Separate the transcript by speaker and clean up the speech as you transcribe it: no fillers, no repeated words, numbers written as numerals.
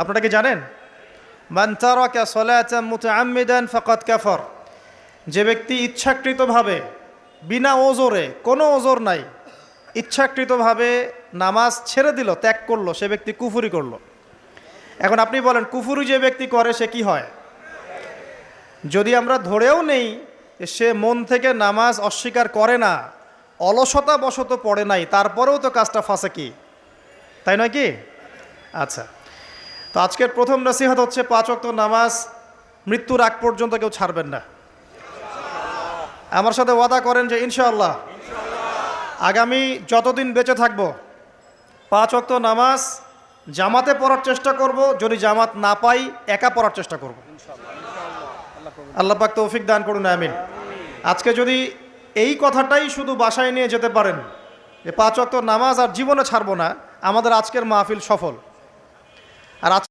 Speaker 1: আপনারা কি জানেন? মান তারাকা সালাতান মুতাআম্মিদান ফাকাদ কাফার। যে ব্যক্তি ইচ্ছাকৃতভাবে বিনা ওজরে, কোনো ওজর নাই, ইচ্ছাকৃতভাবে নামাজ ছেড়ে দিল, ত্যাগ করলো, সে ব্যক্তি কুফরি করলো। এখন আপনি বলেন কুফরি যে ব্যক্তি করে সে কি হয়? যদি আমরা ধরেও নেই সে মন থেকে নামাজ অস্বীকার করে না, অলসতা বশত পড়ে নাই, তারপরেও তো কাজটা ফাঁসেকি, তাই নয় কি? আচ্ছা, তো আজকের প্রথম নসিহত হচ্ছে 5 ওয়াক্ত নামাজ মৃত্যুর আগ পর্যন্ত কেউ ছাড়বেন না। আমার সাথে ওয়াদা করেন যে ইনশাআল্লাহ আগামী যতদিন বেঁচে থাকব 5 ওয়াক্ত নামাজ জামাতে পড়ার চেষ্টা করব, যদি জামাত না পাই একা পড়ার চেষ্টা করব। আল্লাহ পাক তৌফিক দান করুন, আমিন। আজকে যদি এই কথাটাই শুধু বাসায় নিয়ে যেতে পারেন যে 5 ওয়াক্ত নামাজ আর জীবনে ছাড়বো না, আমাদের আজকের মাহফিল সফল। আর